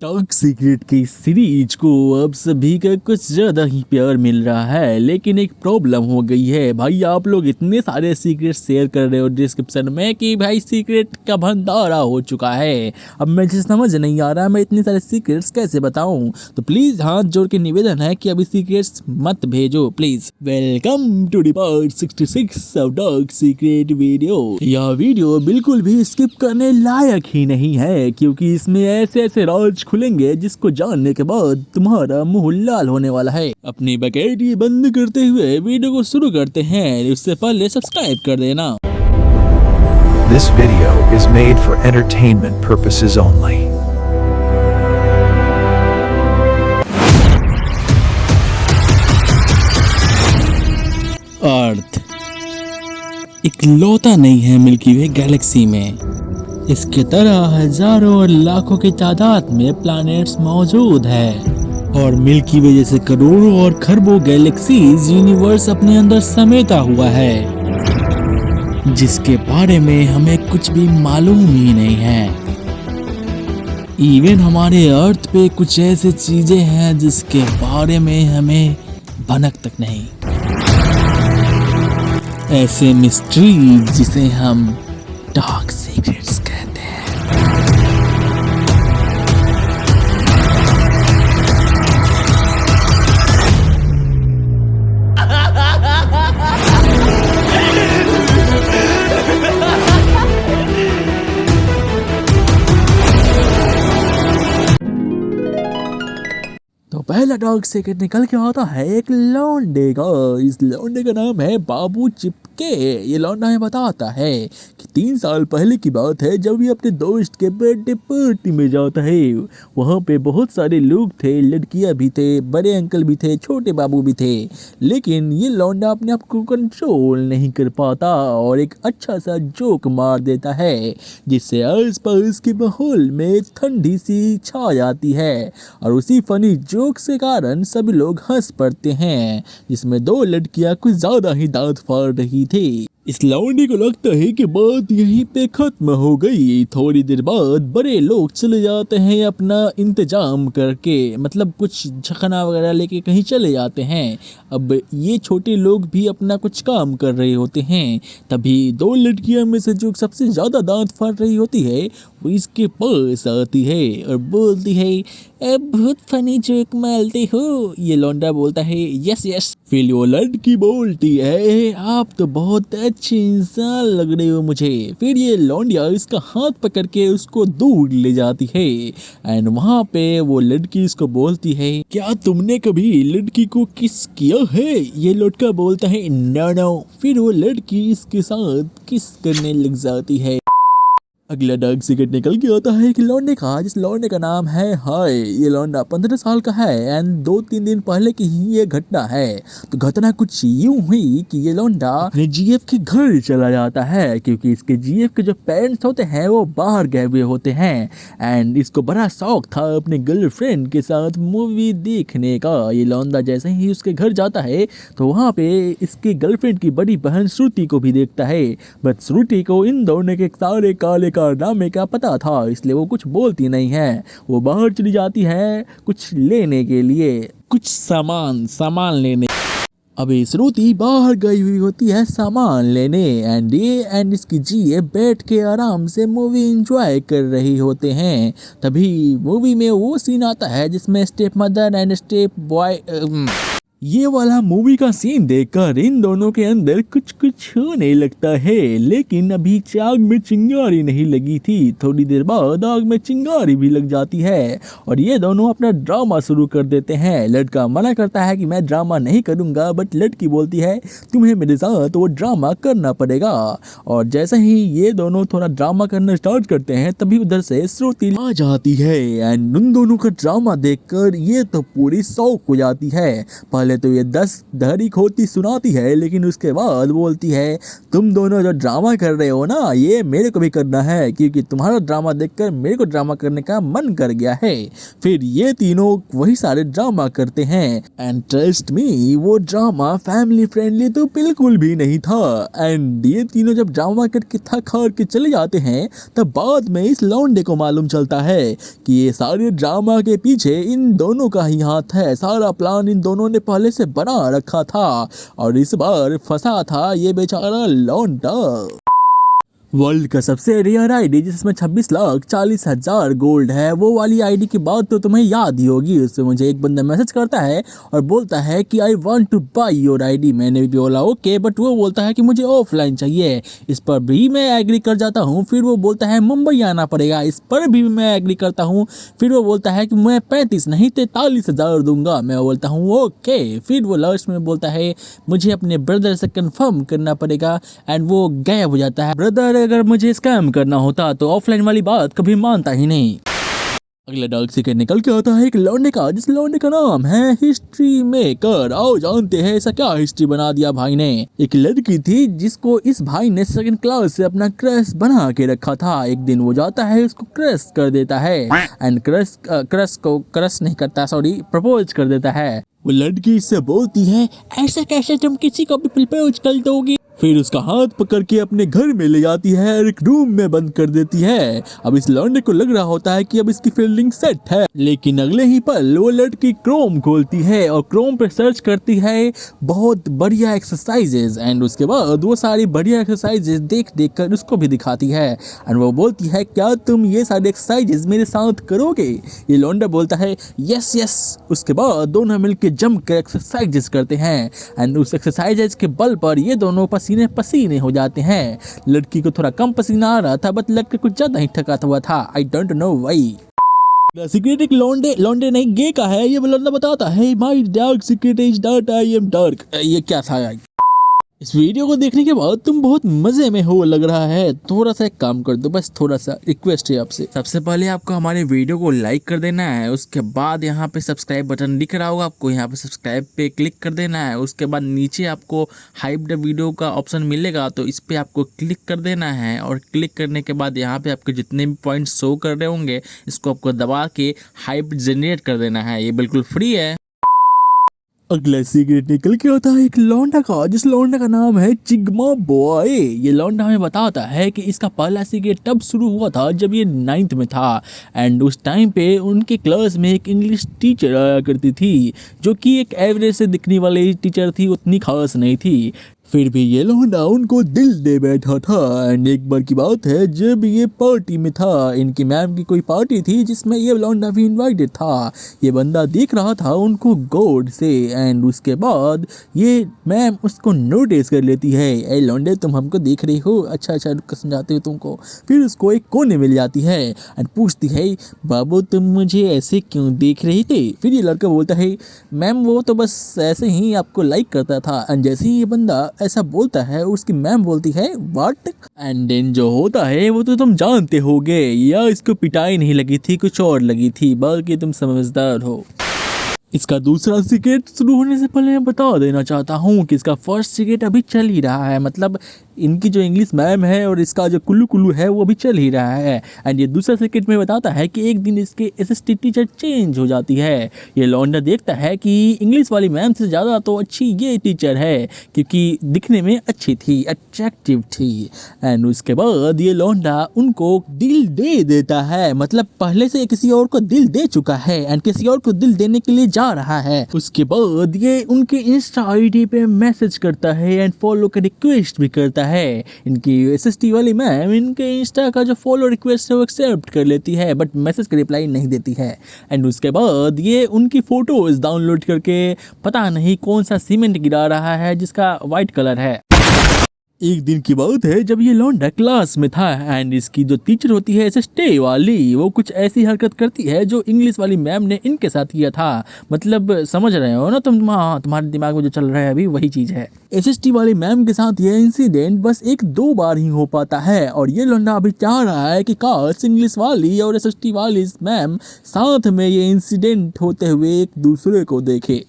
Talk secret की series को अब सभी का कुछ ज़्यादा ही प्यार मिल रहा है, लेकिन एक प्रॉब्लम हो गई है भाई। आप लोग इतने सारे सीक्रेट शेयर कर रहे हो डिस्क्रिप्शन में कि भाई सीक्रेट का भंडारा हो चुका है। अब मुझे समझ नहीं आ रहा मैं इतने सारे सीक्रेट्स कैसे बताऊं। तो प्लीज़ हाथ जोड़ के निवेदन है कि अभी सीक्रेट्स मत भेजो please. Welcome to the part 66 of talk secret video. यह वीडियो बिल्कुल भी स्किप करने लायक ही नहीं है, क्योंकि इसमें ऐसे ऐसे राज खुलेंगे जिसको जानने के बाद तुम्हारा मुंह लाल होने वाला है। अपनी बकैती बंद करते हुए वीडियो को शुरू करते हैं। उससे पहले सब्सक्राइब कर देना। This video is made for entertainment purposes only. अर्थ इकलौता नहीं है मिल्की वे गैलेक्सी में। इसके तरह हजारों और लाखों की तादाद में प्लैनेट्स मौजूद है, और मिल्की वे जैसे करोड़ों और खरबों गैलेक्सीज यूनिवर्स अपने अंदर समेटा हुआ है, जिसके बारे में हमें कुछ भी मालूम ही नहीं है। इवन हमारे अर्थ पे कुछ ऐसे चीजें हैं जिसके बारे में हमें भनक तक नहीं। ऐसे मिस्ट्री जिसे हम डार्क सीक्रेट्स कहते हैं। तो पहला डार्क सीक्रेट निकल के आता है एक लौंडे का। इस लौंडे का नाम है बाबू चिपके। ये लौंडा हमें बताता है कि 3 साल पहले की बात है, जब ये अपने दोस्त के बर्थडे पार्टी में जाता है। वहाँ पे बहुत सारे लोग थे, लड़कियाँ भी थे, बड़े अंकल भी थे, छोटे बाबू भी थे, लेकिन ये लौंडा अपने आप को कंट्रोल नहीं कर पाता और एक अच्छा सा जोक मार देता है, जिससे आसपास के माहौल में ठंडी सी छा जाती है। और उसी फनी जोक से कारण सभी लोग हंस पड़ते हैं, जिसमें 2 लड़कियां कुछ ज्यादा ही दांत फाड़ रही थी। इस लौंडे को लगता है कि बात यहीं पे खत्म हो गई। थोड़ी देर बाद बड़े लोग चले जाते हैं अपना इंतजाम करके, मतलब कुछ झखना वगैरह लेके कहीं चले जाते हैं। अब ये छोटे लोग भी अपना कुछ काम कर रहे होते हैं। तभी 2 लड़कियां में से जो सबसे ज़्यादा दांत फाड़ रही होती है वो इसके पास आती है और बोलती है, बहुत फनी जोक मारते हो। ये लौंडा बोलता है, यस यस। फिर वो लड़की बोलती है, आप तो बहुत अच्छे इंसान लग रहे हो मुझे। फिर ये लौंडिया इसका हाथ पकड़ के उसको दूर ले जाती है, एंड वहाँ पे वो लड़की इसको बोलती है, क्या तुमने कभी लड़की को किस किया है? ये लड़का बोलता है, नो। फिर वो लड़की इसके साथ किस करने लग जाती है। अगला डार्क सीक्रेट निकल के आता है कि लौंडे का, जिस लौंडे का नाम है हाय। ये लौंडा 15 साल का है एंड 2-3 दिन पहले की ही ये घटना है। तो घटना कुछ यूं हुई कि ये लौंडा अपने जीएफ के घर चला जाता है, क्योंकि इसके जीएफ के जो पेरेंट्स होते हैं वो बाहर गए हुए होते हैं, एंड इसको बड़ा शौक था अपने गर्लफ्रेंड के साथ मूवी देखने का। ये लौंडा जैसे ही उसके घर जाता है तो वहाँ पे इसके गर्लफ्रेंड की बड़ी बहन श्रुति को भी देखता है, बट श्रुति को इन दोनों के सारे काले कारनामे का पता था, इसलिए वो कुछ बोलती नहीं है। वो बाहर चली जाती है कुछ लेने के लिए, कुछ सामान लेने। अभी श्रुति बाहर गई हुई होती है सामान लेने, एंड इसकी जीए बैठ के आराम से मूवी एंजॉय कर रही होते हैं। तभी मूवी में वो सीन आता है जिसमें step mother and step boy, ये वाला मूवी का सीन देखकर इन दोनों के अंदर कुछ होने लगता है। लेकिन अभी आग में चिंगारी नहीं लगी थी, थोड़ी देर बाद आग में चिंगारी भी लग जाती है और ये दोनों अपना ड्रामा शुरू कर देते हैं। लड़का मना करता है कि मैं ड्रामा नहीं करूंगा, बट लड़की बोलती है तुम्हें मेरे साथ वो ड्रामा करना पड़ेगा। और जैसे ही ये दोनों थोड़ा ड्रामा करना स्टार्ट करते हैं तभी उधर से श्रुति आ जाती है, एंड उन दोनों का ड्रामा देखकर ये तो पूरी शौक हो जाती है। पहले पहले तो ये 10 धड़ी खोती सुनाती है, लेकिन उसके बाद बोलती है तुम दोनों जो ड्रामा कर रहे हो ना, ये मेरे को भी करना है, क्योंकि तुम्हारा ड्रामा देखकर मेरे को ड्रामा करने का मन कर गया है। फिर ये तीनों वही सारे ड्रामा करते हैं एंड ट्रस्ट मी, वो ड्रामा फैमिली फ्रेंडली तो बिल्कुल भी नहीं था। एंड ये तीनों जब ड्रामा करके थक हार के चले जाते हैं, तब बाद में इस लौंडे को मालूम चलता है कि ये सारे ड्रामा के पीछे इन दोनों का ही हाथ है। सारा प्लान इन दोनों ने पहले से बना रखा था और इस बार फंसा था ये बेचारा लौंडा। वर्ल्ड का सबसे रेयर आईडी जिसमें 26,40,000 गोल्ड है, वो वाली आईडी की बात तो तुम्हें याद ही होगी। उससे मुझे एक बंदा मैसेज करता है और बोलता है कि I want to buy your ID. मैंने भी बोला ओके, बट वो बोलता है कि मुझे ऑफलाइन चाहिए। इस पर भी मैं एग्री कर जाता हूँ। फिर वो बोलता है मुंबई आना पड़ेगा। इस पर भी मैं एग्री करता हूँ। फिर वो बोलता है कि मैं 35 नहीं 43,000 दूंगा। मैं बोलता हूँ ओके। फिर वो लास्ट में बोलता है मुझे अपने ब्रदर से कंफर्म करना पड़ेगा एंड वो गायब हो जाता है। ब्रदर अगर मुझे स्कैम करना होता तो ऑफलाइन वाली बात कभी मानता ही नहीं। अगला डार्क सीक्रेट निकल के आता है एक लौंडे का, जिस लौंडे का नाम है हिस्ट्री मेकर। आओ जानते हैं ऐसा क्या हिस्ट्री बना दिया भाई ने। एक लड़की थी जिसको इस भाई ने सेकंड क्लास से अपना क्रश बना के रखा था। एक दिन वो जाता है उसको क्रश कर देता है एंड क्रश नहीं करता, सॉरी, प्रपोज कर देता है। वो लड़की इससे बोलती है ऐसे कैसे तुम किसी को भी प्रपोज कर दोगी। फिर उसका हाथ पकड़ के अपने घर में ले जाती है और एक रूम में बंद कर देती है। अब इस लौंडे को लग रहा होता है कि अब इसकी फील्डिंग सेट है, लेकिन अगले ही पल वो लड़की क्रोम खोलती है और क्रोम पे सर्च करती है बहुत बढ़िया एक्सरसाइजेज एंड उसके बाद वो सारी बढ़िया एक्सरसाइजेज देख देख कर उसको भी दिखाती है एंड वो बोलती है क्या तुम ये सारे एक्सरसाइजेज मेरे साथ करोगे। ये लौंडा बोलता है यस यस। उसके बाद दोनों मिलकर जम कर एक्सरसाइजेज करते हैं एंड उस एक्सरसाइजेज के बल पर ये दोनों पसीने हो जाते हैं। लड़की को थोड़ा कम पसीना आ रहा था, बट लड़का कुछ ज्यादा ही थका हुआ था। I don't know why. Secret एक लौंडे नहीं गे का है। ये लौंडा बताता है my dark secret is that I am dark. ये क्या था यार। इस वीडियो को देखने के बाद तुम बहुत मजे में हो लग रहा है। थोड़ा सा एक काम कर दो, बस थोड़ा सा रिक्वेस्ट है आपसे। सबसे पहले आपको हमारे वीडियो को लाइक कर देना है। उसके बाद यहाँ पे सब्सक्राइब बटन दिख रहा होगा, आपको यहाँ पे सब्सक्राइब पे क्लिक कर देना है। उसके बाद नीचे आपको हाइप्ड वीडियो का ऑप्शन मिलेगा, तो इस पे आपको क्लिक कर देना है और क्लिक करने के बाद यहाँ पे आपके जितने भी पॉइंट्स शो कर रहे होंगे इसको आपको दबा के हाइप जनरेट कर देना है। ये बिल्कुल फ्री है। अगला सीक्रेट निकल के आता है एक लौंडा का, जिस लौंडा का नाम है चिग्मा बॉय। ये लौंडा हमें बताता है कि इसका पहला सीक्रेट तब शुरू हुआ था जब ये 9th में था एंड उस टाइम पे उनके क्लास में एक इंग्लिश टीचर आया करती थी, जो कि एक एवरेज से दिखने वाली टीचर थी, उतनी खास नहीं थी। फिर भी ये लौंडा उनको दिल दे बैठा था एंड एक बार की बात है जब ये पार्टी में था, इनकी मैम की कोई पार्टी थी जिसमें ये लौंडा भी इनवाइटेड था। ये बंदा देख रहा था उनको गौर से एंड उसके बाद ये मैम उसको नोटिस कर लेती है। ए लौंडे तुम हमको देख रही हो, अच्छा रुक समझाते हो तुमको। फिर उसको एक कोने में ले जाती है एंड पूछती है बाबू तुम मुझे ऐसे क्यों देख रही थे। फिर ये लड़का बोलता है मैम वो तो बस ऐसे ही आपको लाइक करता था। एंड जैसे ही ये बंदा ऐसा बोलता है उसकी मैम बोलती है व्हाट। एंड देन जो होता है वो तो तुम जानते होगे, या इसको पिटाई नहीं लगी थी, कुछ और लगी थी, बाकी तुम समझदार हो। इसका दूसरा सीक्रेट शुरू होने से पहले मैं बता देना चाहता हूँ कि इसका फर्स्ट सीक्रेट अभी चल ही रहा है। मतलब इनकी जो इंग्लिश मैम है और इसका जो कुल्लू है वो भी चल ही रहा है। एंड ये दूसरा सीक्रेट में बताता है कि एक दिन इसके असिस्टेंट टीचर चेंज हो जाती है। ये लौंडा देखता है कि इंग्लिश वाली मैम से ज़्यादा तो अच्छी ये टीचर है, क्योंकि दिखने में अच्छी थी, अट्रैक्टिव थी। एंड उसके बाद ये लौंडा उनको दिल दे देता है, मतलब पहले से किसी और को दिल दे चुका है एंड किसी और को दिल देने के लिए जा रहा है। उसके बाद ये उनके इंस्टा आईडी पे मैसेज करता है एंड फॉलो का रिक्वेस्ट भी करता है। इनकी एसएसटी वाली मैम इनके इंस्टा का जो फॉलो रिक्वेस्ट है वो एक्सेप्ट कर लेती है, बट मैसेज का रिप्लाई नहीं देती है। एंड उसके बाद ये उनकी फोटोज डाउनलोड करके पता नहीं कौन सा सीमेंट गिरा रहा है जिसका वाइट कलर है। एक दिन की बात है जब ये लौंडा क्लास में था एंड इसकी जो टीचर होती है एसएसटी वाली, वो कुछ ऐसी हरकत करती है जो इंग्लिश वाली मैम ने इनके साथ किया था। मतलब समझ रहे हो ना तुम, हाँ तुम्हारे दिमाग में जो चल रहा है अभी वही चीज़ है। एसएसटी वाली मैम के साथ ये इंसिडेंट बस 1-2 बार ही हो पाता है और ये लौंडा अभी चाह रहा है कि काश इंग्लिश वाली और एसएसटी वाली मैम साथ में ये इंसिडेंट होते हुए एक दूसरे को देखे।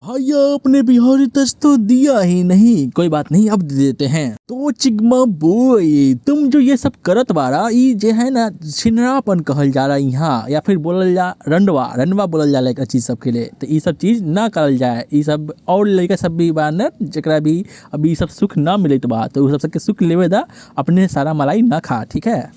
भैया आपने बिहारी टच तो दिया ही नहीं, कोई बात नहीं अब दे देते हैं। तो चिगमा बॉय तुम जो ये सब करत बारा ई जे है ना छिनरापन कहल जा रहा यहाँ, या फिर बोलल जा रंडवा रंडवा बोलल जा एक चीज सब के लिए। तो ये सब चीज ना करल जाए, ये सब और लड़का सब भी बा न जरा भी अभी ये सब सुख ना मिले तो बा, तो सब के सुख लेवे दा, अपने सारा मलाई ना खा, ठीक है।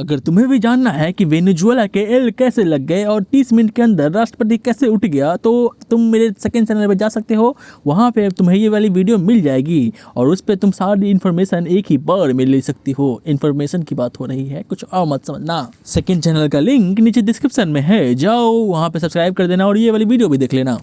अगर तुम्हें भी जानना है कि वेनेजुएला के एल कैसे लग गए और 30 मिनट के अंदर राष्ट्रपति कैसे उठ गया, तो तुम मेरे सेकंड चैनल पर जा सकते हो, वहाँ पे तुम्हें ये वाली वीडियो मिल जाएगी और उस पर तुम सारी इन्फॉर्मेशन एक ही बार में ले सकती हो। इन्फॉर्मेशन की बात हो रही है, कुछ और मत समझना। सेकंड चैनल का लिंक नीचे डिस्क्रिप्शन में है, जाओ वहाँ पे सब्सक्राइब कर देना और ये वाली वीडियो भी देख लेना।